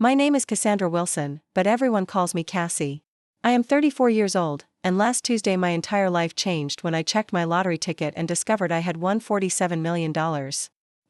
My name is Cassandra Wilson, but everyone calls me Cassie. I am 34 years old, and last Tuesday my entire life changed when I checked my lottery ticket and discovered I had won $47 million.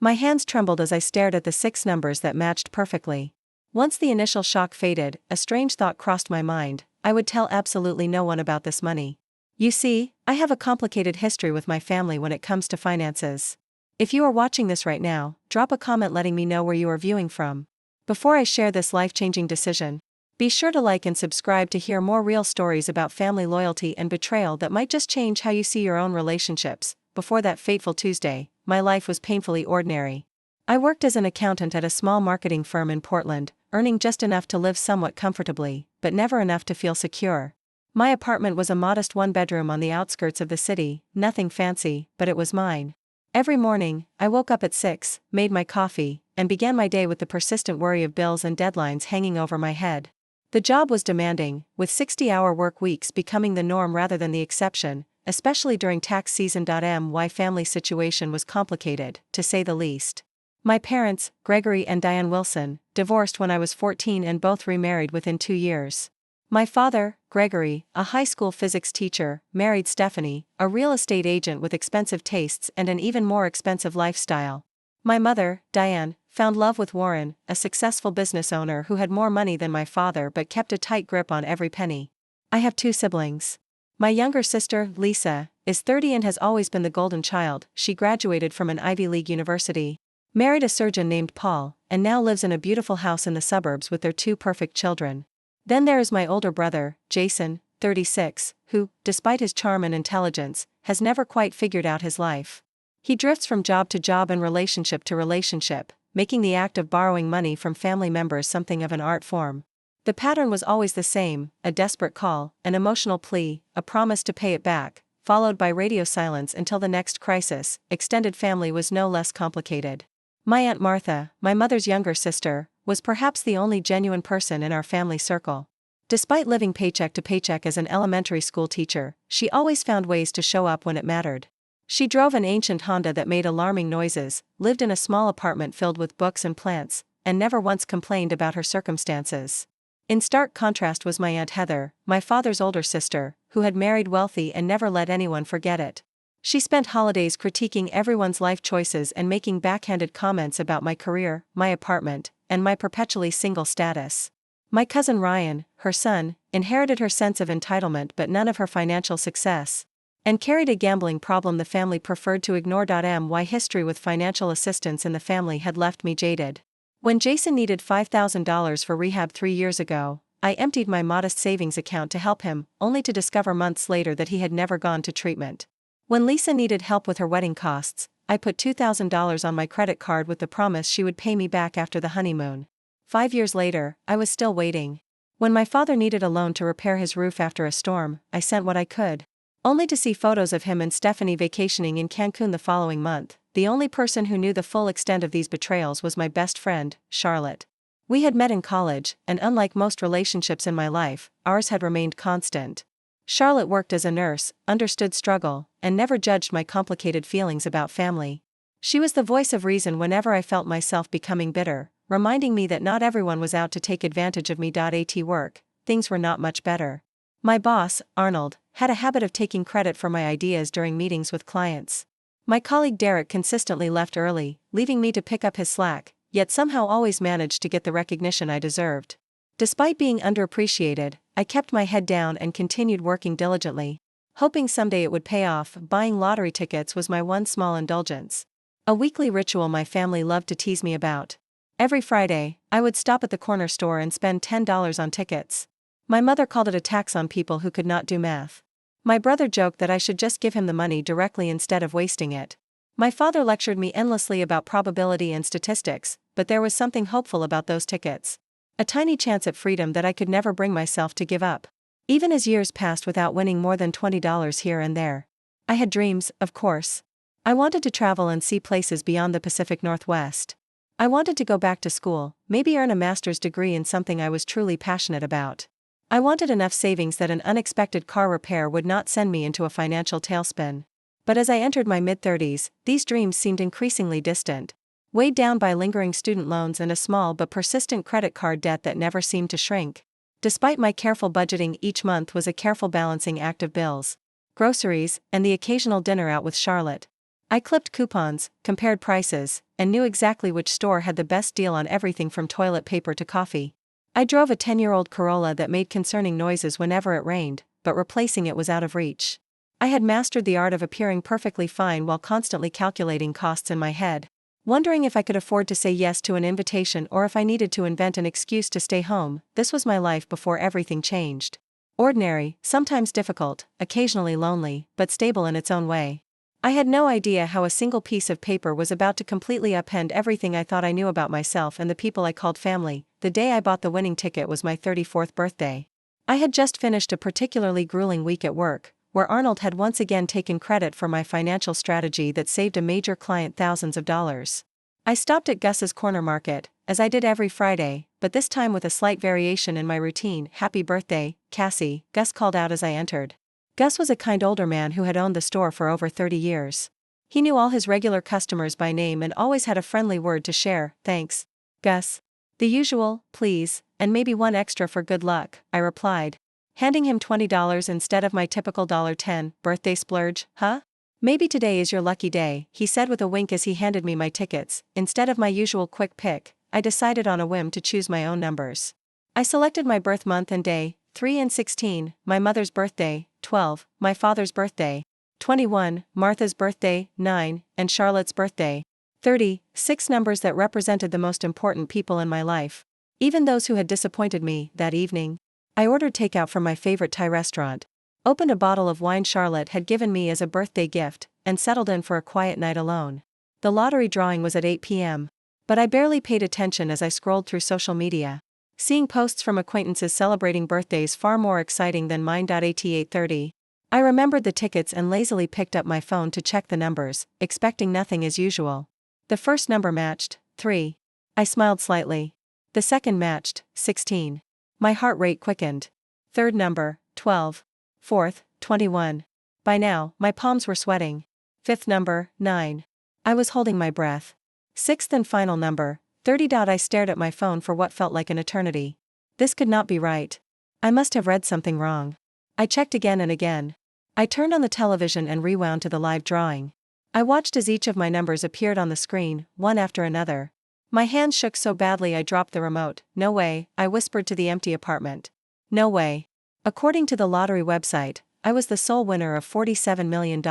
My hands trembled as I stared at the 6 numbers that matched perfectly. Once the initial shock faded, a strange thought crossed my mind: I would tell absolutely no one about this money. You see, I have a complicated history with my family when it comes to finances. If you are watching this right now, drop a comment letting me know where you are viewing from. Before I share this life-changing decision, be sure to like and subscribe to hear more real stories about family loyalty and betrayal that might just change how you see your own relationships. Before that fateful Tuesday, my life was painfully ordinary. I worked as an accountant at a small marketing firm in Portland, earning just enough to live somewhat comfortably, but never enough to feel secure. My apartment was a modest one-bedroom on the outskirts of the city, nothing fancy, but it was mine. Every morning, I woke up at 6, made my coffee, and began my day with the persistent worry of bills and deadlines hanging over my head. The job was demanding, with 60-hour work weeks becoming the norm rather than the exception, especially during tax season. My family situation was complicated, to say the least. My parents, Gregory and Diane Wilson, divorced when I was 14 and both remarried within 2 years. My father, Gregory, a high school physics teacher, married Stephanie, a real estate agent with expensive tastes and an even more expensive lifestyle. My mother, Diane, found love with Warren, a successful business owner who had more money than my father but kept a tight grip on every penny. I have 2 siblings. My younger sister, Lisa, is 30 and has always been the golden child. She graduated from an Ivy League university, married a surgeon named Paul, and now lives in a beautiful house in the suburbs with their 2 perfect children. Then there is my older brother, Jason, 36, who, despite his charm and intelligence, has never quite figured out his life. He drifts from job to job and relationship to relationship, making the act of borrowing money from family members something of an art form. The pattern was always the same: a desperate call, an emotional plea, a promise to pay it back, followed by radio silence until the next crisis. Extended family was no less complicated. My Aunt Martha, my mother's younger sister, was perhaps the only genuine person in our family circle. Despite living paycheck to paycheck as an elementary school teacher, she always found ways to show up when it mattered. She drove an ancient Honda that made alarming noises, lived in a small apartment filled with books and plants, and never once complained about her circumstances. In stark contrast was my Aunt Heather, my father's older sister, who had married wealthy and never let anyone forget it. She spent holidays critiquing everyone's life choices and making backhanded comments about my career, my apartment, and my perpetually single status. My cousin Ryan, her son, inherited her sense of entitlement but none of her financial success, and carried a gambling problem the family preferred to ignore. My history with financial assistance in the family had left me jaded. When Jason needed $5,000 for rehab 3 years ago, I emptied my modest savings account to help him, only to discover months later that he had never gone to treatment. When Lisa needed help with her wedding costs, I put $2,000 on my credit card with the promise she would pay me back after the honeymoon. 5 years later, I was still waiting. When my father needed a loan to repair his roof after a storm, I sent what I could, only to see photos of him and Stephanie vacationing in Cancun the following month. The only person who knew the full extent of these betrayals was my best friend, Charlotte. We had met in college, and unlike most relationships in my life, ours had remained constant. Charlotte worked as a nurse, understood struggle, and never judged my complicated feelings about family. She was the voice of reason whenever I felt myself becoming bitter, reminding me that not everyone was out to take advantage of me. At work, things were not much better. My boss, Arnold, had a habit of taking credit for my ideas during meetings with clients. My colleague Derek consistently left early, leaving me to pick up his slack, yet somehow always managed to get the recognition I deserved. Despite being underappreciated, I kept my head down and continued working diligently, hoping someday it would pay off. Buying lottery tickets was my one small indulgence, a weekly ritual my family loved to tease me about. Every Friday, I would stop at the corner store and spend $10 on tickets. My mother called it a tax on people who could not do math. My brother joked that I should just give him the money directly instead of wasting it. My father lectured me endlessly about probability and statistics, but there was something hopeful about those tickets. A tiny chance at freedom that I could never bring myself to give up. Even as years passed without winning more than $20 here and there. I had dreams, of course. I wanted to travel and see places beyond the Pacific Northwest. I wanted to go back to school, maybe earn a master's degree in something I was truly passionate about. I wanted enough savings that an unexpected car repair would not send me into a financial tailspin. But as I entered my mid-30s, these dreams seemed increasingly distant. weighed down by lingering student loans and a small but persistent credit card debt that never seemed to shrink. Despite my careful budgeting, each month was a careful balancing act of bills, groceries, and the occasional dinner out with Charlotte. I clipped coupons, compared prices, and knew exactly which store had the best deal on everything from toilet paper to coffee. I drove a 10-year-old Corolla that made concerning noises whenever it rained, but replacing it was out of reach. I had mastered the art of appearing perfectly fine while constantly calculating costs in my head, wondering if I could afford to say yes to an invitation or if I needed to invent an excuse to stay home. This was my life before everything changed. Ordinary, sometimes difficult, occasionally lonely, but stable in its own way. I had no idea how a single piece of paper was about to completely upend everything I thought I knew about myself and the people I called family. The day I bought the winning ticket was my 34th birthday. I had just finished a particularly grueling week at work, where Arnold had once again taken credit for my financial strategy that saved a major client thousands of dollars. I stopped at Gus's Corner Market, as I did every Friday, but this time with a slight variation in my routine. "Happy birthday, Cassie," Gus called out as I entered. Gus was a kind older man who had owned the store for over 30 years. He knew all his regular customers by name and always had a friendly word to share. "Thanks, Gus." "The usual, please, and maybe one extra for good luck," I replied, handing him $20 instead of my typical $10. "Birthday splurge, huh? Maybe today is your lucky day," he said with a wink as he handed me my tickets. Instead of my usual quick pick, I decided on a whim to choose my own numbers. I selected my birth month and day, 3 and 16, my mother's birthday, 12, my father's birthday, 21, Martha's birthday, 9, and Charlotte's birthday, 30, 6 numbers that represented the most important people in my life, even those who had disappointed me. That evening, I ordered takeout from my favorite Thai restaurant, opened a bottle of wine Charlotte had given me as a birthday gift, and settled in for a quiet night alone. The lottery drawing was at 8 p.m., but I barely paid attention as I scrolled through social media, seeing posts from acquaintances celebrating birthdays far more exciting than mine. At 8:30, I remembered the tickets and lazily picked up my phone to check the numbers, expecting nothing as usual. The first number matched, 3. I smiled slightly. The second matched, 16. My heart rate quickened. Third number, 12. Fourth, 21. By now, my palms were sweating. Fifth number, 9. I was holding my breath. Sixth and final number, 30. I stared at my phone for what felt like an eternity. This could not be right. I must have read something wrong. I checked again and again. I turned on the television and rewound to the live drawing. I watched as each of my numbers appeared on the screen, one after another. My hands shook so badly I dropped the remote. "No way," I whispered to the empty apartment. "No way." According to the lottery website, I was the sole winner of $47 million.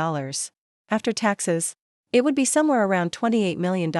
After taxes, it would be somewhere around $28 million,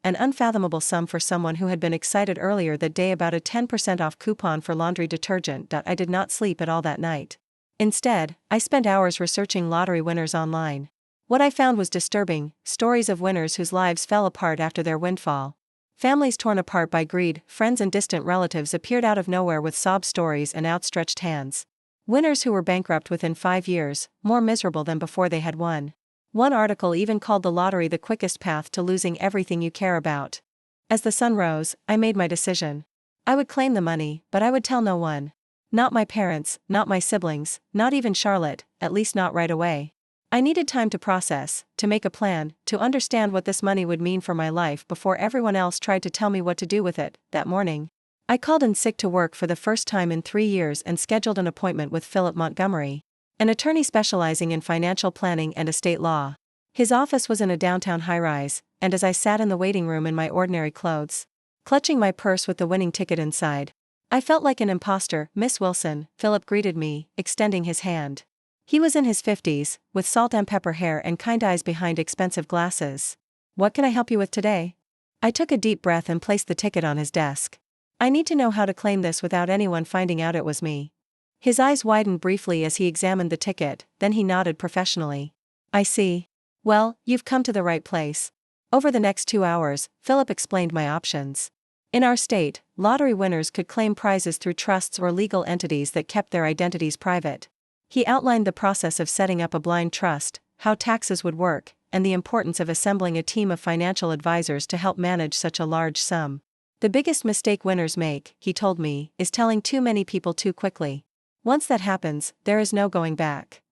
an unfathomable sum for someone who had been excited earlier that day about a 10% off coupon for laundry detergent. I did not sleep at all that night. Instead, I spent hours researching lottery winners online. What I found was disturbing: stories of winners whose lives fell apart after their windfall. Families torn apart by greed, friends and distant relatives appeared out of nowhere with sob stories and outstretched hands. Winners who were bankrupt within 5 years, more miserable than before they had won. One article even called the lottery the quickest path to losing everything you care about. As the sun rose, I made my decision. I would claim the money, but I would tell no one. Not my parents, not my siblings, not even Charlotte, at least not right away. I needed time to process, to make a plan, to understand what this money would mean for my life before everyone else tried to tell me what to do with it. That morning, I called in sick to work for the first time in 3 years and scheduled an appointment with Philip Montgomery, an attorney specializing in financial planning and estate law. His office was in a downtown high-rise, and as I sat in the waiting room in my ordinary clothes, clutching my purse with the winning ticket inside, I felt like an imposter. "Miss Wilson," Philip greeted me, extending his hand. He was in his 50s, with salt and pepper hair and kind eyes behind expensive glasses. "What can I help you with today?" I took a deep breath and placed the ticket on his desk. "I need to know how to claim this without anyone finding out it was me." His eyes widened briefly as he examined the ticket, then he nodded professionally. "I see. Well, you've come to the right place." Over the next 2 hours, Philip explained my options. In our state, lottery winners could claim prizes through trusts or legal entities that kept their identities private. He outlined the process of setting up a blind trust, how taxes would work, and the importance of assembling a team of financial advisors to help manage such a large sum. "The biggest mistake winners make," he told me, "is telling too many people too quickly. Once that happens, there is no going back."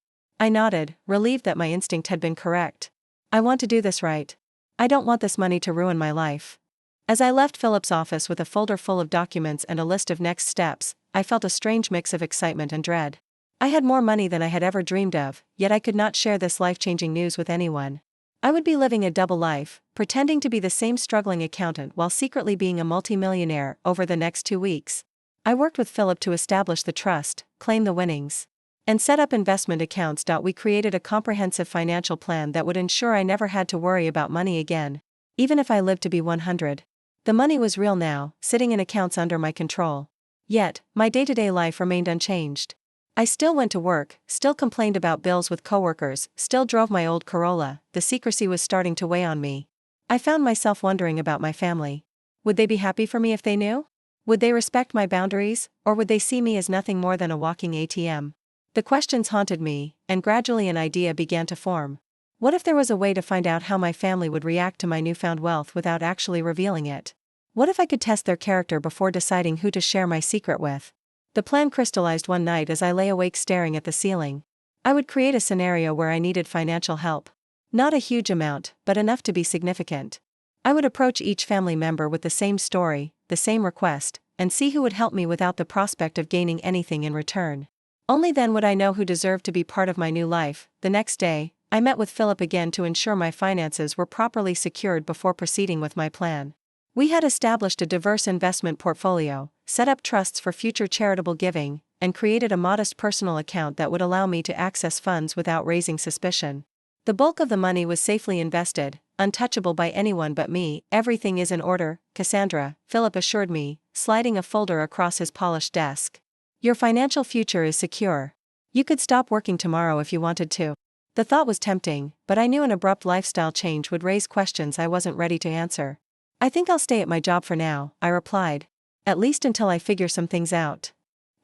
I nodded, relieved that my instinct had been correct. "I want to do this right." I don't want this money to ruin my life. As I left Philip's office with a folder full of documents and a list of next steps, I felt a strange mix of excitement and dread. I had more money than I had ever dreamed of, yet I could not share this life-changing news with anyone. I would be living a double life, pretending to be the same struggling accountant while secretly being a multimillionaire over the next 2 weeks. I worked with Philip to establish the trust, claim the winnings, and set up investment accounts. We created a comprehensive financial plan that would ensure I never had to worry about money again, even if I lived to be 100. The money was real now, sitting in accounts under my control. Yet, my day-to-day life remained unchanged. I still went to work, still complained about bills with coworkers, still drove my old Corolla. The secrecy was starting to weigh on me. I found myself wondering about my family. Would they be happy for me if they knew? Would they respect my boundaries, or would they see me as nothing more than a walking ATM? The questions haunted me, and gradually an idea began to form. What if there was a way to find out how my family would react to my newfound wealth without actually revealing it? What if I could test their character before deciding who to share my secret with? The plan crystallized one night as I lay awake staring at the ceiling. I would create a scenario where I needed financial help. Not a huge amount, but enough to be significant. I would approach each family member with the same story, the same request, and see who would help me without the prospect of gaining anything in return. Only then would I know who deserved to be part of my new life. The next day, I met with Philip again to ensure my finances were properly secured before proceeding with my plan. We had established a diverse investment portfolio, set up trusts for future charitable giving, and created a modest personal account that would allow me to access funds without raising suspicion. The bulk of the money was safely invested, untouchable by anyone but me. Everything is in order, Cassandra, Philip assured me, sliding a folder across his polished desk. Your financial future is secure. You could stop working tomorrow if you wanted to. The thought was tempting, but I knew an abrupt lifestyle change would raise questions I wasn't ready to answer. I think I'll stay at my job for now, I replied. At least until I figure some things out.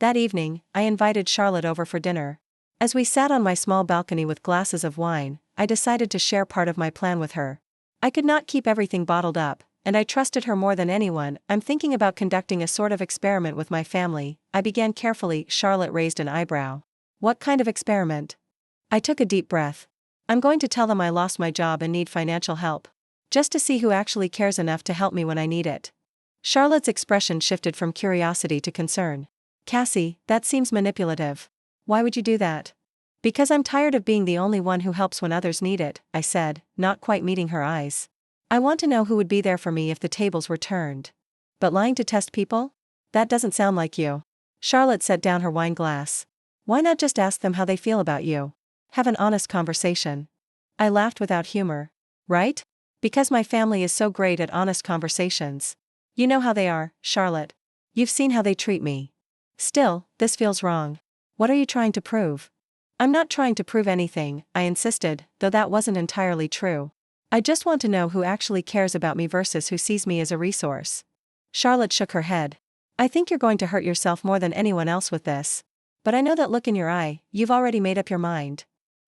That evening, I invited Charlotte over for dinner. As we sat on my small balcony with glasses of wine, I decided to share part of my plan with her. I could not keep everything bottled up, and I trusted her more than anyone. I'm thinking about conducting a sort of experiment with my family, I began carefully. Charlotte raised an eyebrow. What kind of experiment? I took a deep breath. I'm going to tell them I lost my job and need financial help. Just to see who actually cares enough to help me when I need it. Charlotte's expression shifted from curiosity to concern. Cassie, that seems manipulative. Why would you do that? Because I'm tired of being the only one who helps when others need it, I said, not quite meeting her eyes. I want to know who would be there for me if the tables were turned. But lying to test people? That doesn't sound like you. Charlotte set down her wine glass. Why not just ask them how they feel about you? Have an honest conversation. I laughed without humor. Right? Because my family is so great at honest conversations. You know how they are, Charlotte. You've seen how they treat me. Still, this feels wrong. What are you trying to prove? I'm not trying to prove anything, I insisted, though that wasn't entirely true. I just want to know who actually cares about me versus who sees me as a resource. Charlotte shook her head. I think you're going to hurt yourself more than anyone else with this. But I know that look in your eye, you've already made up your mind.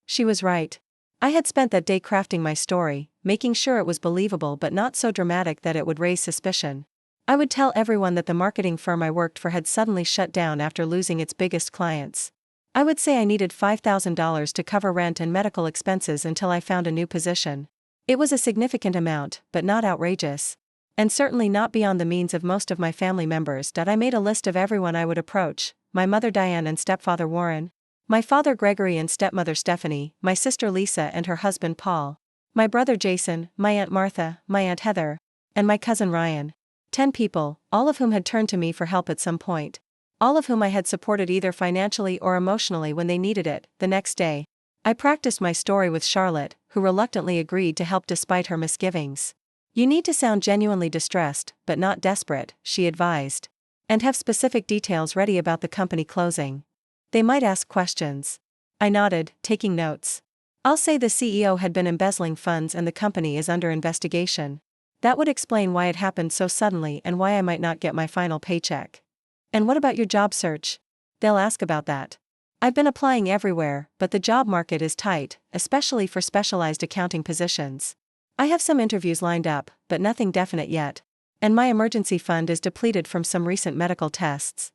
She was right. I had spent that day crafting my story, making sure it was believable but not so dramatic that it would raise suspicion. I would tell everyone that the marketing firm I worked for had suddenly shut down after losing its biggest clients. I would say I needed $5,000 to cover rent and medical expenses until I found a new position. It was a significant amount, but not outrageous. And certainly not beyond the means of most of my family members. I made a list of everyone I would approach: my mother Diane and stepfather Warren, my father Gregory and stepmother Stephanie, my sister Lisa and her husband Paul, my brother Jason, my aunt Martha, my aunt Heather, and my cousin Ryan. 10 people, all of whom had turned to me for help at some point. All of whom I had supported either financially or emotionally when they needed it. The next day, I practiced my story with Charlotte, who reluctantly agreed to help despite her misgivings. You need to sound genuinely distressed, but not desperate, she advised. And have specific details ready about the company closing. They might ask questions. I nodded, taking notes. I'll say the CEO had been embezzling funds and the company is under investigation. That would explain why it happened so suddenly and why I might not get my final paycheck. And what about your job search? They'll ask about that. I've been applying everywhere, but the job market is tight, especially for specialized accounting positions. I have some interviews lined up, but nothing definite yet. And my emergency fund is depleted from some recent medical tests.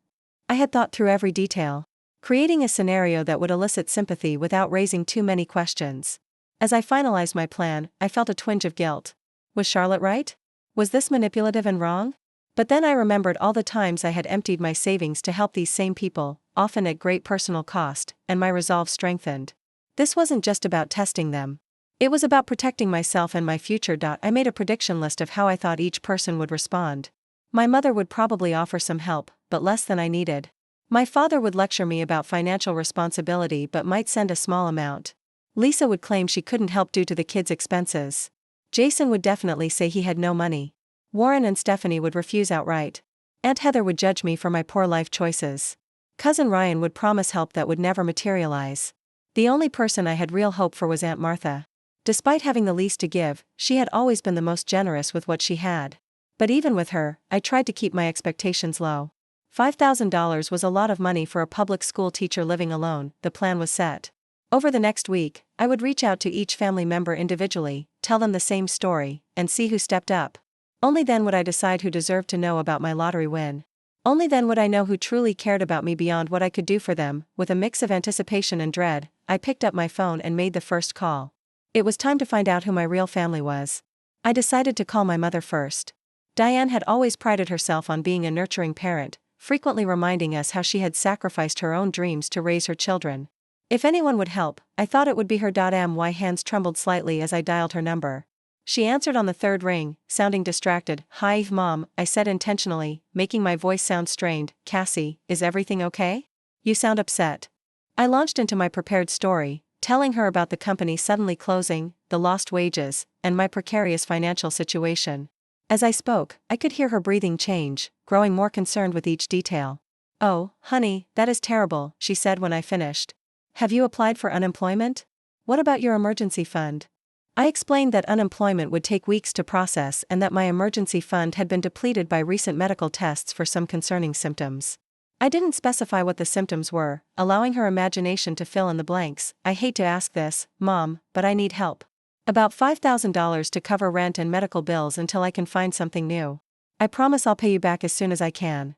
I had thought through every detail, creating a scenario that would elicit sympathy without raising too many questions. As I finalized my plan, I felt a twinge of guilt. Was Charlotte right? Was this manipulative and wrong? But then I remembered all the times I had emptied my savings to help these same people, often at great personal cost, and my resolve strengthened. This wasn't just about testing them. It was about protecting myself and my future. I made a prediction list of how I thought each person would respond. My mother would probably offer some help, but less than I needed. My father would lecture me about financial responsibility but might send a small amount. Lisa would claim she couldn't help due to the kids' expenses. Jason would definitely say he had no money. Warren and Stephanie would refuse outright. Aunt Heather would judge me for my poor life choices. Cousin Ryan would promise help that would never materialize. The only person I had real hope for was Aunt Martha. Despite having the least to give, she had always been the most generous with what she had. But even with her, I tried to keep my expectations low. $5,000 was a lot of money for a public school teacher living alone. The plan was set. Over the next week, I would reach out to each family member individually, tell them the same story, and see who stepped up. Only then would I decide who deserved to know about my lottery win. Only then would I know who truly cared about me beyond what I could do for them. With a mix of anticipation and dread, I picked up my phone and made the first call. It was time to find out who my real family was. I decided to call my mother first. Diane had always prided herself on being a nurturing parent, frequently reminding us how she had sacrificed her own dreams to raise her children. If anyone would help, I thought it would be her. My hands trembled slightly as I dialed her number. She answered on the third ring, sounding distracted. "Hi, Mom," I said intentionally, making my voice sound strained. "Cassie, is everything okay? You sound upset." I launched into my prepared story, telling her about the company suddenly closing, the lost wages, and my precarious financial situation. As I spoke, I could hear her breathing change, growing more concerned with each detail. "Oh, honey, that is terrible," she said when I finished. "Have you applied for unemployment? What about your emergency fund?" I explained that unemployment would take weeks to process and that my emergency fund had been depleted by recent medical tests for some concerning symptoms. I didn't specify what the symptoms were, allowing her imagination to fill in the blanks. "I hate to ask this, Mom, but I need help. About $5,000 to cover rent and medical bills until I can find something new. I promise I'll pay you back as soon as I can."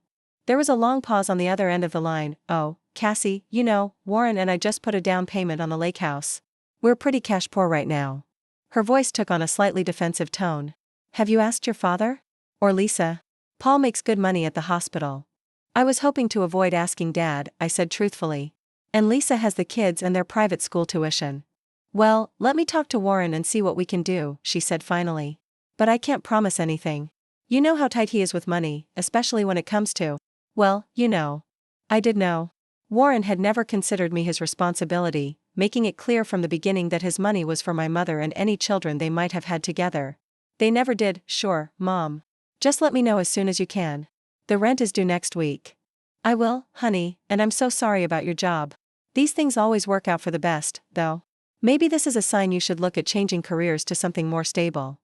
There was a long pause on the other end of the line. "Oh, Cassie, Warren and I just put a down payment on the lake house. We're pretty cash poor right now." Her voice took on a slightly defensive tone. "Have you asked your father? Or Lisa? Paul makes good money at the hospital." I was hoping to avoid asking Dad, I said truthfully. "And Lisa has the kids and their private school tuition." "Well, let me talk to Warren and see what we can do," she said finally. "But I can't promise anything. You know how tight he is with money, especially when it comes to, well, I did know. Warren had never considered me his responsibility, making it clear from the beginning that his money was for my mother and any children they might have had together. "They never did." "Sure, Mom. Just let me know as soon as you can. The rent is due next week." "I will, honey, and I'm so sorry about your job. These things always work out for the best, though. Maybe this is a sign you should look at changing careers to something more stable."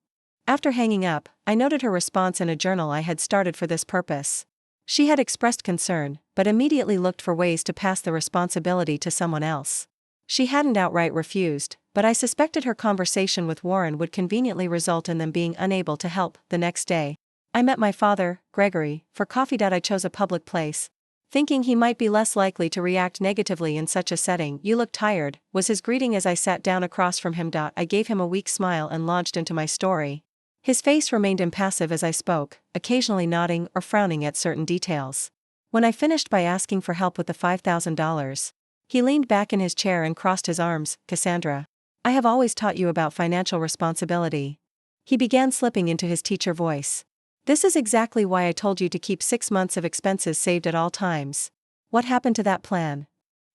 After hanging up, I noted her response in a journal I had started for this purpose. She had expressed concern, but immediately looked for ways to pass the responsibility to someone else. She hadn't outright refused, but I suspected her conversation with Warren would conveniently result in them being unable to help. The next day, I met my father, Gregory, for coffee. I chose a public place, thinking he might be less likely to react negatively in such a setting. "You look tired," was his greeting as I sat down across from him. I gave him a weak smile and launched into my story. His face remained impassive as I spoke, occasionally nodding or frowning at certain details. When I finished by asking for help with the $5,000, he leaned back in his chair and crossed his arms. "Cassandra, I have always taught you about financial responsibility." He began slipping into his teacher voice. "This is exactly why I told you to keep 6 months of expenses saved at all times. What happened to that plan?"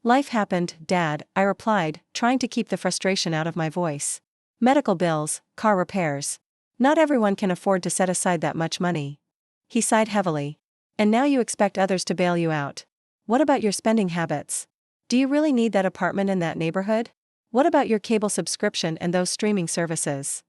"Life happened, Dad," I replied, trying to keep the frustration out of my voice. "Medical bills, car repairs. Not everyone can afford to set aside that much money." He sighed heavily. "And now you expect others to bail you out. What about your spending habits? Do you really need that apartment in that neighborhood? What about your cable subscription and those streaming services?"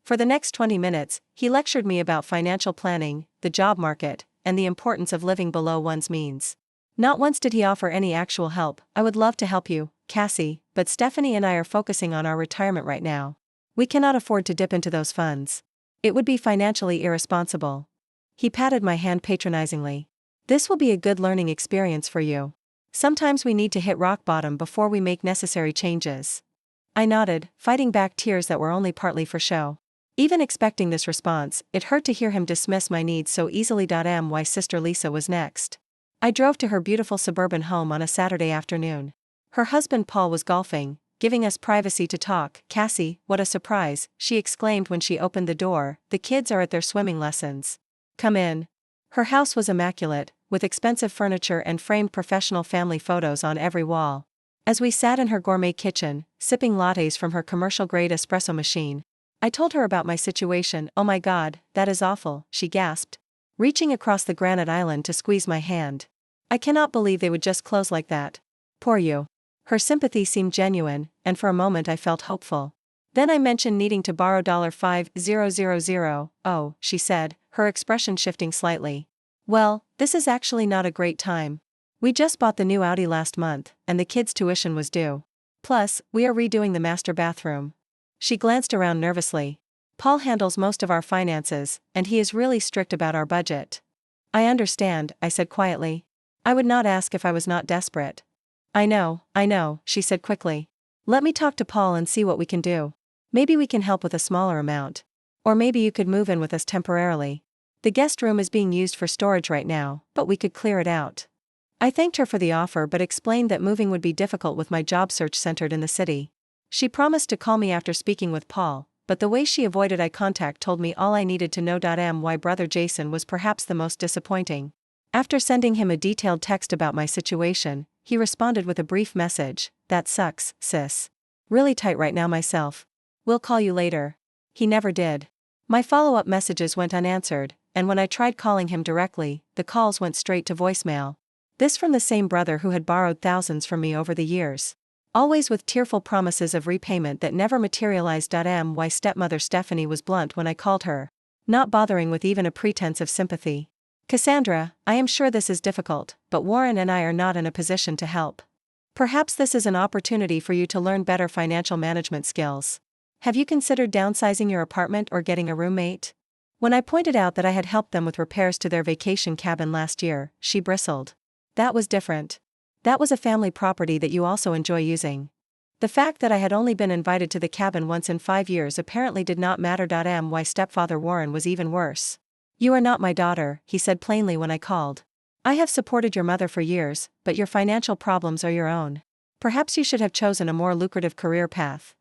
For the next 20 minutes, he lectured me about financial planning, the job market, and the importance of living below one's means. Not once did he offer any actual help. "I would love to help you, Cassie, but Stephanie and I are focusing on our retirement right now. We cannot afford to dip into those funds. It would be financially irresponsible." He patted my hand patronizingly. "This will be a good learning experience for you. Sometimes we need to hit rock bottom before we make necessary changes." I nodded, fighting back tears that were only partly for show. Even expecting this response, it hurt to hear him dismiss my needs so easily. My sister Lisa was next. I drove to her beautiful suburban home on a Saturday afternoon. Her husband Paul was golfing, giving us privacy to talk. "Cassie, what a surprise," she exclaimed when she opened the door. "The kids are at their swimming lessons. Come in." Her house was immaculate, with expensive furniture and framed professional family photos on every wall. As we sat in her gourmet kitchen, sipping lattes from her commercial-grade espresso machine, I told her about my situation. "Oh my God, that is awful," she gasped, reaching across the granite island to squeeze my hand. "I cannot believe they would just close like that. Poor you." Her sympathy seemed genuine, and for a moment I felt hopeful. Then I mentioned needing to borrow $5,000. "Oh," she said, her expression shifting slightly. "Well, this is actually not a great time. We just bought the new Audi last month, and the kids' tuition was due. Plus, we are redoing the master bathroom." She glanced around nervously. "Paul handles most of our finances, and he is really strict about our budget." "I understand," I said quietly. "I would not ask if I was not desperate." I know, she said quickly. "Let me talk to Paul and see what we can do. Maybe we can help with a smaller amount. Or maybe you could move in with us temporarily. The guest room is being used for storage right now, but we could clear it out." I thanked her for the offer but explained that moving would be difficult with my job search centered in the city. She promised to call me after speaking with Paul, but the way she avoided eye contact told me all I needed to know. My brother Jason was perhaps the most disappointing. After sending him a detailed text about my situation, he responded with a brief message: "That sucks, sis. Really tight right now myself. We'll call you later." He never did. My follow-up messages went unanswered, and when I tried calling him directly, the calls went straight to voicemail. This from the same brother who had borrowed thousands from me over the years. Always with tearful promises of repayment that never materialized. My stepmother Stephanie was blunt when I called her, not bothering with even a pretense of sympathy. "Cassandra, I am sure this is difficult, but Warren and I are not in a position to help. Perhaps this is an opportunity for you to learn better financial management skills. Have you considered downsizing your apartment or getting a roommate?" When I pointed out that I had helped them with repairs to their vacation cabin last year, she bristled. "That was different. That was a family property that you also enjoy using." The fact that I had only been invited to the cabin once in 5 years apparently did not matter. My stepfather Warren was even worse. "You are not my daughter," he said plainly when I called. "I have supported your mother for years, but your financial problems are your own. Perhaps you should have chosen a more lucrative career path."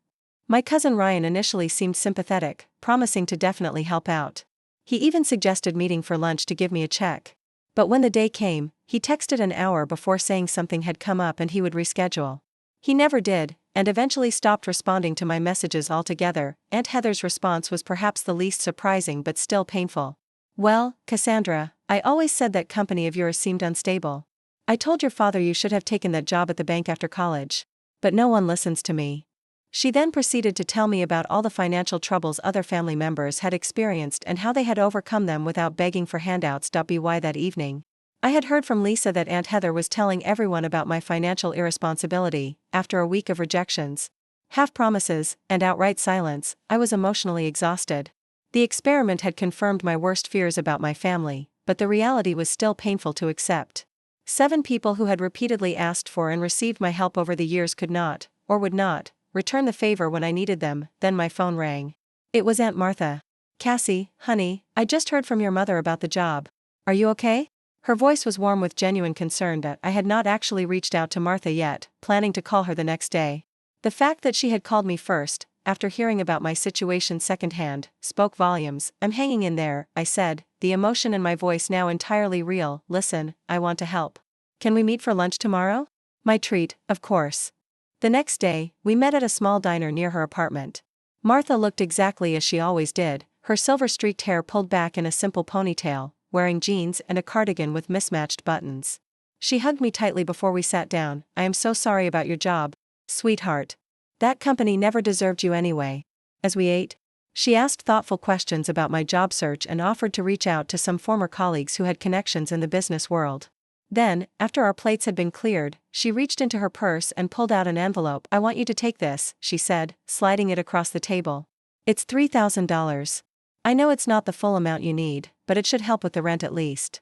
My cousin Ryan initially seemed sympathetic, promising to definitely help out. He even suggested meeting for lunch to give me a check. But when the day came, he texted an hour before saying something had come up and he would reschedule. He never did, and eventually stopped responding to my messages altogether. Aunt Heather's response was perhaps the least surprising but still painful. "Well, Cassandra, I always said that company of yours seemed unstable. I told your father you should have taken that job at the bank after college. But no one listens to me." She then proceeded to tell me about all the financial troubles other family members had experienced and how they had overcome them without begging for handouts. By that evening, I had heard from Lisa that Aunt Heather was telling everyone about my financial irresponsibility. After a week of rejections, half promises, and outright silence, I was emotionally exhausted. The experiment had confirmed my worst fears about my family, but the reality was still painful to accept. 7 people who had repeatedly asked for and received my help over the years could not, or would not, return the favor when I needed them. Then my phone rang. It was Aunt Martha. "Cassie, honey, I just heard from your mother about the job. Are you okay?" Her voice was warm with genuine concern. That I had not actually reached out to Martha yet, planning to call her the next day. The fact that she had called me first, after hearing about my situation secondhand, spoke volumes. "I'm hanging in there," I said, the emotion in my voice now entirely real. "Listen, I want to help. Can we meet for lunch tomorrow?" My treat, of course. The next day, we met at a small diner near her apartment. Martha looked exactly as she always did, her silver-streaked hair pulled back in a simple ponytail, wearing jeans and a cardigan with mismatched buttons. She hugged me tightly before we sat down. "I am so sorry about your job, sweetheart. That company never deserved you anyway." As we ate, she asked thoughtful questions about my job search and offered to reach out to some former colleagues who had connections in the business world. Then, after our plates had been cleared, she reached into her purse and pulled out an envelope. "I want you to take this," she said, sliding it across the table. "It's $3,000. I know it's not the full amount you need, but it should help with the rent at least."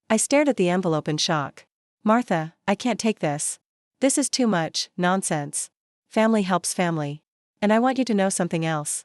I stared at the envelope in shock. "Martha, I can't take this. This is too much nonsense. Family helps family. And I want you to know something else."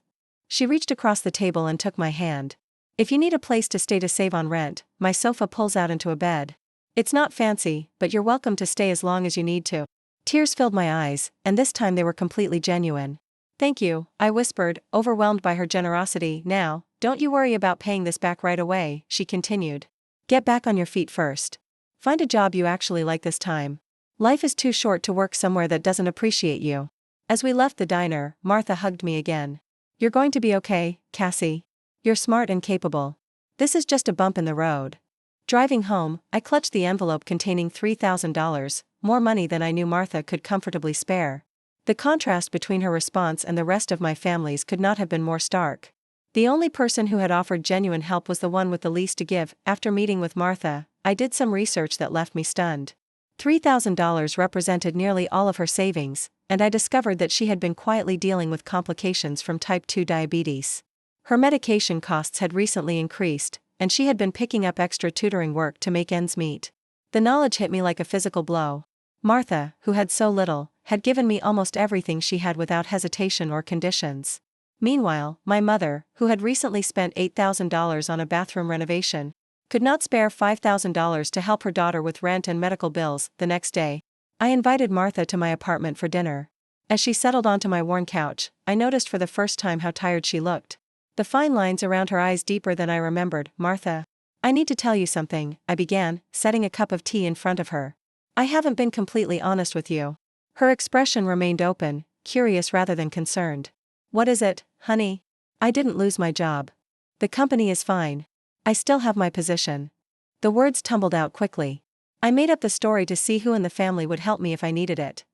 She reached across the table and took my hand. If you need a place to stay to save on rent, my sofa pulls out into a bed. It's not fancy, but you're welcome to stay as long as you need to. Tears filled my eyes, and this time they were completely genuine. Thank you, I whispered, overwhelmed by her generosity. Now, don't you worry about paying this back right away, she continued. Get back on your feet first. Find a job you actually like this time. Life is too short to work somewhere that doesn't appreciate you. As we left the diner, Martha hugged me again. You're going to be okay, Cassie. You're smart and capable. This is just a bump in the road. Driving home, I clutched the envelope containing $3,000, more money than I knew Martha could comfortably spare. The contrast between her response and the rest of my family's could not have been more stark. The only person who had offered genuine help was the one with the least to give. After meeting with Martha, I did some research that left me stunned. $3,000 represented nearly all of her savings, and I discovered that she had been quietly dealing with complications from type 2 diabetes. Her medication costs had recently increased, and she had been picking up extra tutoring work to make ends meet. The knowledge hit me like a physical blow. Martha, who had so little, had given me almost everything she had without hesitation or conditions. Meanwhile, my mother, who had recently spent $8,000 on a bathroom renovation, could not spare $5,000 to help her daughter with rent and medical bills. The next day, I invited Martha to my apartment for dinner. As she settled onto my worn couch, I noticed for the first time how tired she looked. The fine lines around her eyes deeper than I remembered. Martha, I need to tell you something, I began, setting a cup of tea in front of her. I haven't been completely honest with you. Her expression remained open, curious rather than concerned. What is it, honey? I didn't lose my job. The company is fine. I still have my position. The words tumbled out quickly. I made up the story to see who in the family would help me if I needed it.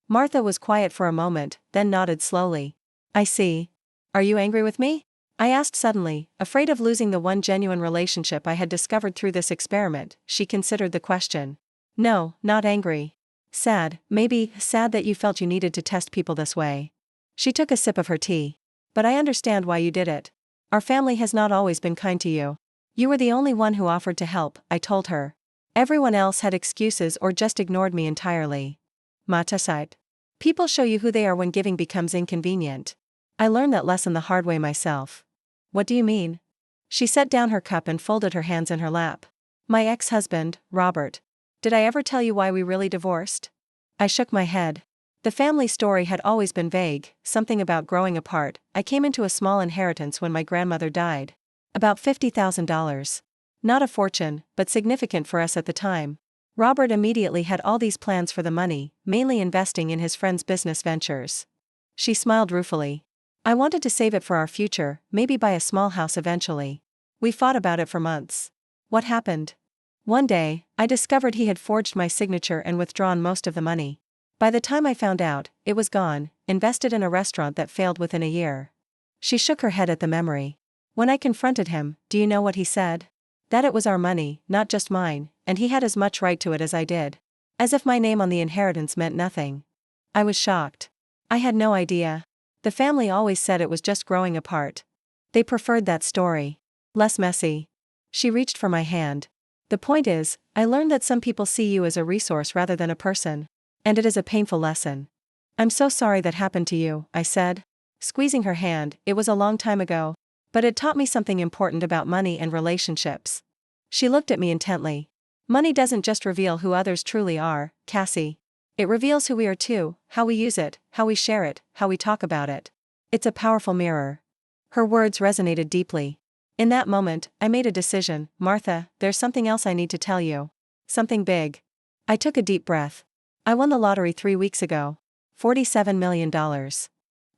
Martha was quiet for a moment, then nodded slowly. I see. Are you angry with me? I asked suddenly, afraid of losing the one genuine relationship I had discovered through this experiment. She considered the question. No, not angry. Sad, maybe, sad that you felt you needed to test people this way. She took a sip of her tea. But I understand why you did it. Our family has not always been kind to you. You were the only one who offered to help, I told her. Everyone else had excuses or just ignored me entirely. Matasite. People show you who they are when giving becomes inconvenient. I learned that lesson the hard way myself. What do you mean? She set down her cup and folded her hands in her lap. My ex-husband, Robert. Did I ever tell you why we really divorced? I shook my head. The family story had always been vague, something about growing apart. I came into a small inheritance when my grandmother died. About $50,000. Not a fortune, but significant for us at the time. Robert immediately had all these plans for the money, mainly investing in his friend's business ventures. She smiled ruefully. I wanted to save it for our future, maybe buy a small house eventually. We fought about it for months. What happened? One day, I discovered he had forged my signature and withdrawn most of the money. By the time I found out, it was gone, invested in a restaurant that failed within a year. She shook her head at the memory. When I confronted him, do you know what he said? That it was our money, not just mine, and he had as much right to it as I did. As if my name on the inheritance meant nothing. I was shocked. I had no idea. The family always said it was just growing apart. They preferred that story. Less messy. She reached for my hand. The point is, I learned that some people see you as a resource rather than a person. And it is a painful lesson. I'm so sorry that happened to you, I said. Squeezing her hand, it was a long time ago. But it taught me something important about money and relationships. She looked at me intently. Money doesn't just reveal who others truly are, Cassie. It reveals who we are too, how we use it, how we share it, how we talk about it. It's a powerful mirror. Her words resonated deeply. In that moment, I made a decision. Martha, there's something else I need to tell you. Something big. I took a deep breath. I won the lottery 3 weeks ago. $47 million.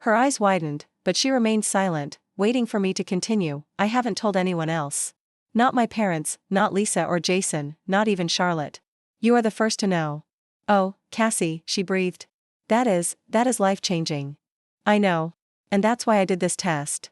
Her eyes widened, but she remained silent, waiting for me to continue. I haven't told anyone else. Not my parents, not Lisa or Jason, not even Charlotte. You are the first to know. Oh, Cassie, she breathed. That is life-changing. I know. And that's why I did this test.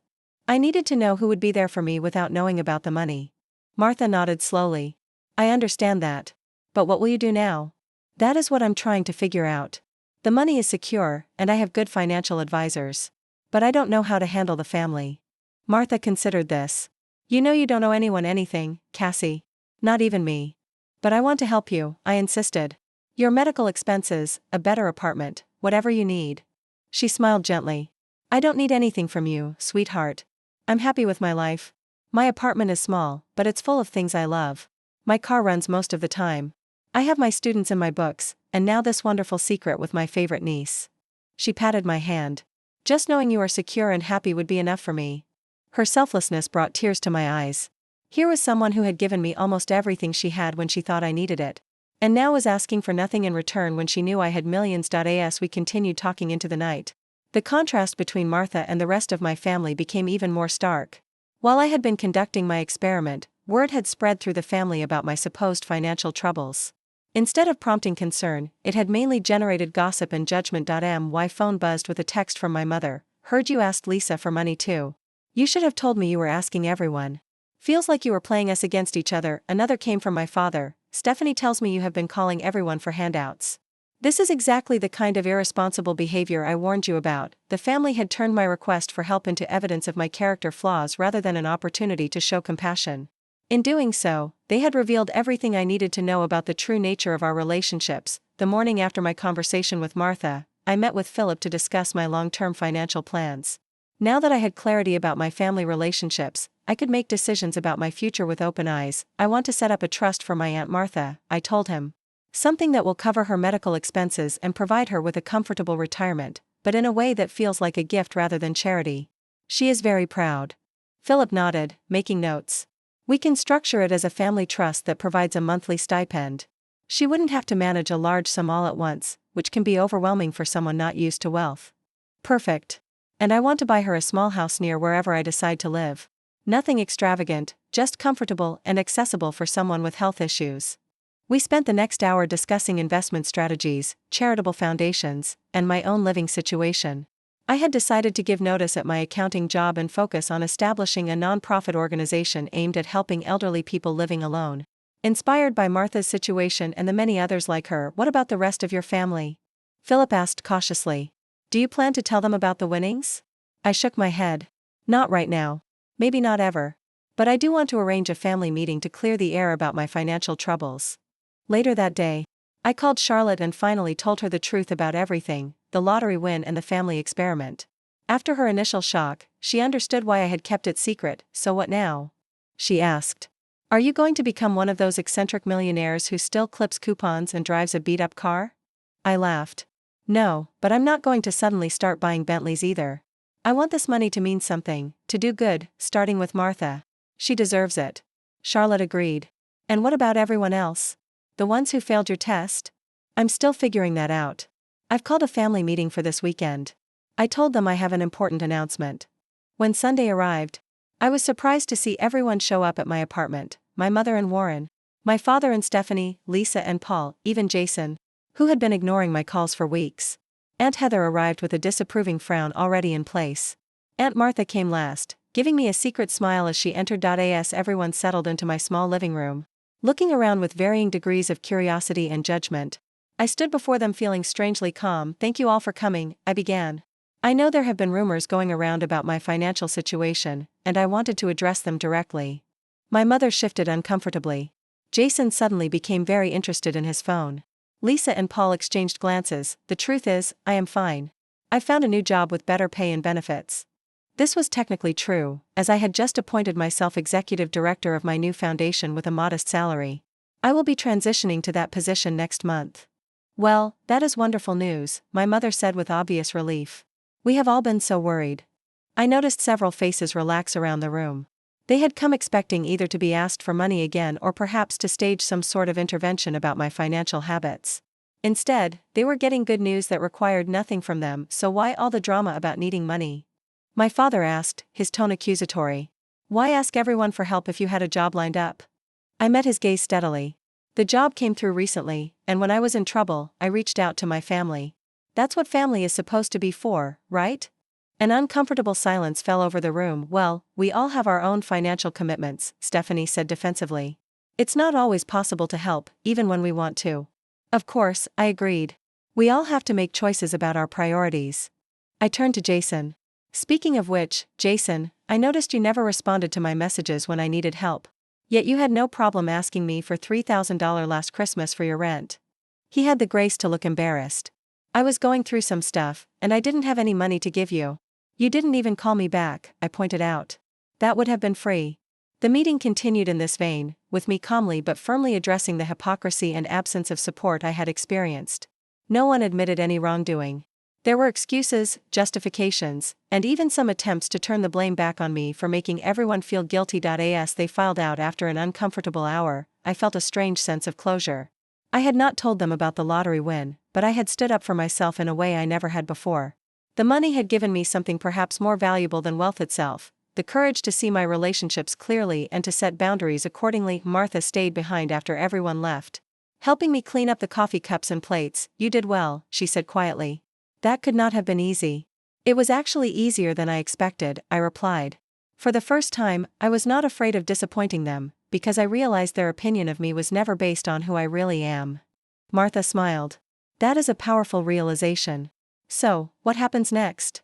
I needed to know who would be there for me without knowing about the money. Martha nodded slowly. I understand that. But what will you do now? That is what I'm trying to figure out. The money is secure, and I have good financial advisors. But I don't know how to handle the family. Martha considered this. You know you don't owe anyone anything, Cassie. Not even me. But I want to help you, I insisted. Your medical expenses, a better apartment, whatever you need. She smiled gently. I don't need anything from you, sweetheart. I'm happy with my life. My apartment is small, but it's full of things I love. My car runs most of the time. I have my students and my books, and now this wonderful secret with my favorite niece. She patted my hand. Just knowing you are secure and happy would be enough for me. Her selflessness brought tears to my eyes. Here was someone who had given me almost everything she had when she thought I needed it, and now was asking for nothing in return when she knew I had millions. As we continued talking into the night, the contrast between Martha and the rest of my family became even more stark. While I had been conducting my experiment, word had spread through the family about my supposed financial troubles. Instead of prompting concern, it had mainly generated gossip and judgment. My phone buzzed with a text from my mother. Heard you asked Lisa for money too. You should have told me you were asking everyone. Feels like you were playing us against each other. Another came from my father. Stephanie tells me you have been calling everyone for handouts. This is exactly the kind of irresponsible behavior I warned you about. The family had turned my request for help into evidence of my character flaws rather than an opportunity to show compassion. In doing so, they had revealed everything I needed to know about the true nature of our relationships. The morning after my conversation with Martha, I met with Philip to discuss my long-term financial plans. Now that I had clarity about my family relationships, I could make decisions about my future with open eyes. I want to set up a trust for my Aunt Martha, I told him. Something that will cover her medical expenses and provide her with a comfortable retirement, but in a way that feels like a gift rather than charity. She is very proud. Philip nodded, making notes. We can structure it as a family trust that provides a monthly stipend. She wouldn't have to manage a large sum all at once, which can be overwhelming for someone not used to wealth. Perfect. And I want to buy her a small house near wherever I decide to live. Nothing extravagant, just comfortable and accessible for someone with health issues. We spent the next hour discussing investment strategies, charitable foundations, and my own living situation. I had decided to give notice at my accounting job and focus on establishing a non-profit organization aimed at helping elderly people living alone. Inspired by Martha's situation and the many others like her, what about the rest of your family? Philip asked cautiously. Do you plan to tell them about the winnings? I shook my head. Not right now. Maybe not ever. But I do want to arrange a family meeting to clear the air about my financial troubles. Later that day, I called Charlotte and finally told her the truth about everything, the lottery win and the family experiment. After her initial shock, she understood why I had kept it secret. So what now? She asked. Are you going to become one of those eccentric millionaires who still clips coupons and drives a beat-up car? I laughed. No, but I'm not going to suddenly start buying Bentleys either. I want this money to mean something, to do good, starting with Martha. She deserves it. Charlotte agreed. And what about everyone else? The ones who failed your test? I'm still figuring that out. I've called a family meeting for this weekend. I told them I have an important announcement. When Sunday arrived, I was surprised to see everyone show up at my apartment, my mother and Warren, my father and Stephanie, Lisa and Paul, even Jason, who had been ignoring my calls for weeks. Aunt Heather arrived with a disapproving frown already in place. Aunt Martha came last, giving me a secret smile as she entered. As everyone settled into my small living room, looking around with varying degrees of curiosity and judgment, I stood before them feeling strangely calm. Thank you all for coming, I began. I know there have been rumors going around about my financial situation, and I wanted to address them directly. My mother shifted uncomfortably. Jason suddenly became very interested in his phone. Lisa and Paul exchanged glances. The truth is, I am fine. I found a new job with better pay and benefits. This was technically true, as I had just appointed myself executive director of my new foundation with a modest salary. I will be transitioning to that position next month. Well, that is wonderful news, my mother said with obvious relief. We have all been so worried. I noticed several faces relax around the room. They had come expecting either to be asked for money again or perhaps to stage some sort of intervention about my financial habits. Instead, they were getting good news that required nothing from them, so why all the drama about needing money? My father asked, his tone accusatory. Why ask everyone for help if you had a job lined up? I met his gaze steadily. The job came through recently, and when I was in trouble, I reached out to my family. That's what family is supposed to be for, right? An uncomfortable silence fell over the room. Well, we all have our own financial commitments, Stephanie said defensively. It's not always possible to help, even when we want to. Of course, I agreed. We all have to make choices about our priorities. I turned to Jason. Speaking of which, Jason, I noticed you never responded to my messages when I needed help. Yet you had no problem asking me for $3,000 last Christmas for your rent. He had the grace to look embarrassed. I was going through some stuff, and I didn't have any money to give you. You didn't even call me back, I pointed out. That would have been free. The meeting continued in this vein, with me calmly but firmly addressing the hypocrisy and absence of support I had experienced. No one admitted any wrongdoing. There were excuses, justifications, and even some attempts to turn the blame back on me for making everyone feel guilty. As they filed out after an uncomfortable hour, I felt a strange sense of closure. I had not told them about the lottery win, but I had stood up for myself in a way I never had before. The money had given me something perhaps more valuable than wealth itself: the courage to see my relationships clearly and to set boundaries accordingly. Martha stayed behind after everyone left, helping me clean up the coffee cups and plates. You did well, she said quietly. That could not have been easy. It was actually easier than I expected, I replied. For the first time, I was not afraid of disappointing them, because I realized their opinion of me was never based on who I really am. Martha smiled. That is a powerful realization. So, what happens next?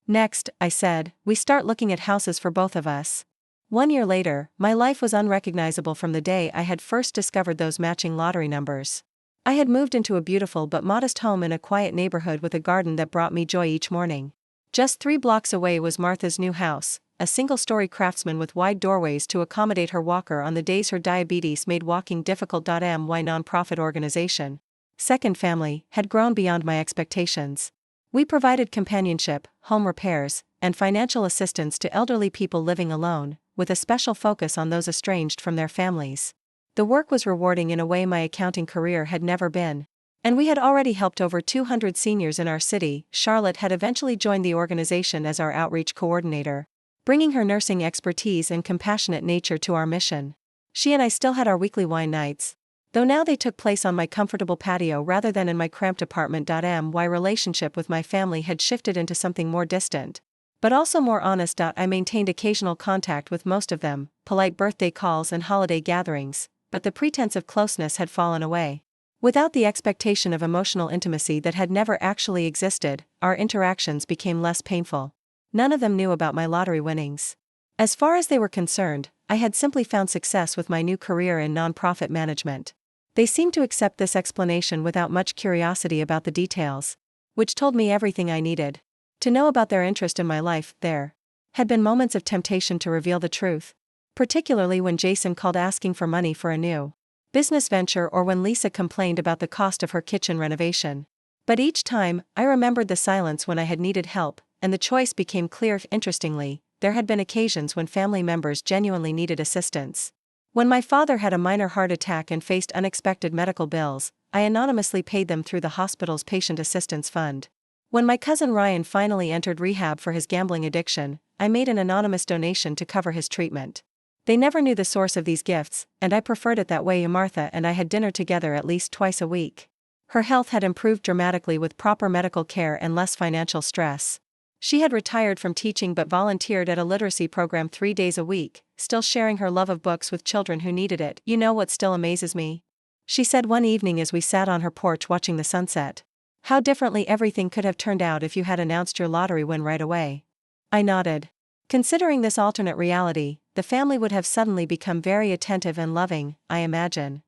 Next, I said, we start looking at houses for both of us. 1 year later, my life was unrecognizable from the day I had first discovered those matching lottery numbers. I had moved into a beautiful but modest home in a quiet neighborhood with a garden that brought me joy each morning. Just 3 blocks away was Martha's new house, a single-story craftsman with wide doorways to accommodate her walker on the days her diabetes made walking difficult. My nonprofit organization, Second Family, had grown beyond my expectations. We provided companionship, home repairs, and financial assistance to elderly people living alone, with a special focus on those estranged from their families. The work was rewarding in a way my accounting career had never been. And we had already helped over 200 seniors in our city. Charlotte had eventually joined the organization as our outreach coordinator, bringing her nursing expertise and compassionate nature to our mission. She and I still had our weekly wine nights, though now they took place on my comfortable patio rather than in my cramped apartment. My relationship with my family had shifted into something more distant, but also more honest. I maintained occasional contact with most of them, polite birthday calls and holiday gatherings, but the pretense of closeness had fallen away. Without the expectation of emotional intimacy that had never actually existed, our interactions became less painful. None of them knew about my lottery winnings. As far as they were concerned, I had simply found success with my new career in nonprofit management. They seemed to accept this explanation without much curiosity about the details, which told me everything I needed to know about their interest in my life. There had been moments of temptation to reveal the truth, particularly when Jason called asking for money for a new business venture or when Lisa complained about the cost of her kitchen renovation. But each time, I remembered the silence when I had needed help, and the choice became clear. Interestingly, there had been occasions when family members genuinely needed assistance. When my father had a minor heart attack and faced unexpected medical bills, I anonymously paid them through the hospital's patient assistance fund. When my cousin Ryan finally entered rehab for his gambling addiction, I made an anonymous donation to cover his treatment. They never knew the source of these gifts, and I preferred it that way. Martha and I had dinner together at least twice a week. Her health had improved dramatically with proper medical care and less financial stress. She had retired from teaching but volunteered at a literacy program 3 days a week, still sharing her love of books with children who needed it. You know what still amazes me? She said one evening as we sat on her porch watching the sunset. How differently everything could have turned out if you had announced your lottery win right away. I nodded. Considering this alternate reality, the family would have suddenly become very attentive and loving, I imagine.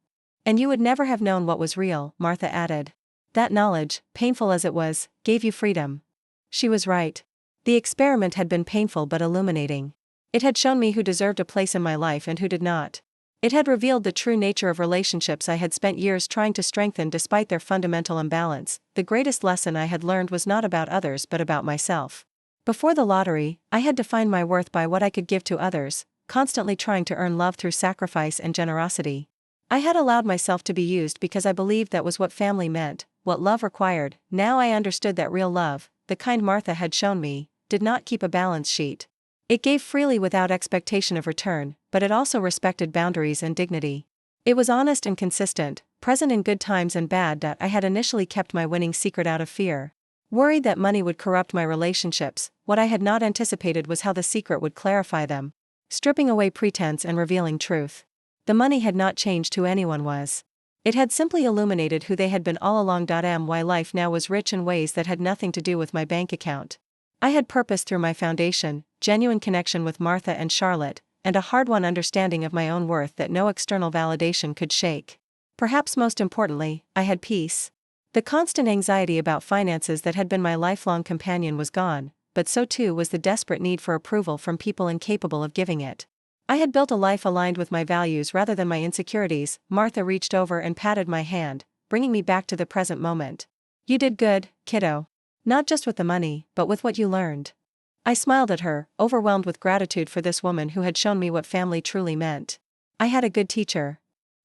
And you would never have known what was real, Martha added. That knowledge, painful as it was, gave you freedom. She was right. The experiment had been painful but illuminating. It had shown me who deserved a place in my life and who did not. It had revealed the true nature of relationships I had spent years trying to strengthen despite their fundamental imbalance. The greatest lesson I had learned was not about others but about myself. Before the lottery, I had defined my worth by what I could give to others, constantly trying to earn love through sacrifice and generosity. I had allowed myself to be used because I believed that was what family meant, what love required. Now I understood that real love, the kind Martha had shown me, did not keep a balance sheet. It gave freely without expectation of return, but it also respected boundaries and dignity. It was honest and consistent, present in good times and bad. I had initially kept my winning secret out of fear, worried that money would corrupt my relationships. What I had not anticipated was how the secret would clarify them, stripping away pretense and revealing truth. The money had not changed who anyone was. It had simply illuminated who they had been all along. My life now was rich in ways that had nothing to do with my bank account. I had purpose through my foundation, genuine connection with Martha and Charlotte, and a hard-won understanding of my own worth that no external validation could shake. Perhaps most importantly, I had peace. The constant anxiety about finances that had been my lifelong companion was gone, but so too was the desperate need for approval from people incapable of giving it. I had built a life aligned with my values rather than my insecurities. Martha reached over and patted my hand, bringing me back to the present moment. You did good, kiddo. Not just with the money, but with what you learned. I smiled at her, overwhelmed with gratitude for this woman who had shown me what family truly meant. I had a good teacher.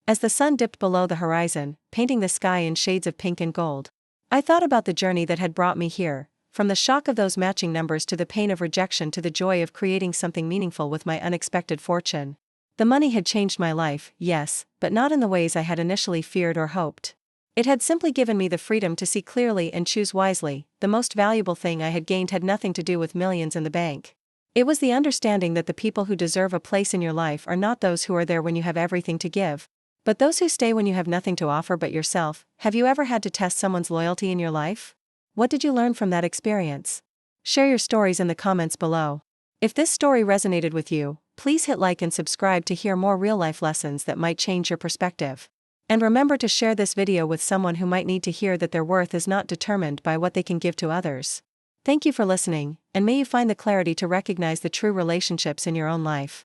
As the sun dipped below the horizon, painting the sky in shades of pink and gold, I thought about the journey that had brought me here, from the shock of those matching numbers to the pain of rejection to the joy of creating something meaningful with my unexpected fortune. The money had changed my life, yes, but not in the ways I had initially feared or hoped. It had simply given me the freedom to see clearly and choose wisely. The most valuable thing I had gained had nothing to do with millions in the bank. It was the understanding that the people who deserve a place in your life are not those who are there when you have everything to give, but those who stay when you have nothing to offer but yourself. Have you ever had to test someone's loyalty in your life? What did you learn from that experience? Share your stories in the comments below. If this story resonated with you, please hit like and subscribe to hear more real-life lessons that might change your perspective. And remember to share this video with someone who might need to hear that their worth is not determined by what they can give to others. Thank you for listening, and may you find the clarity to recognize the true relationships in your own life.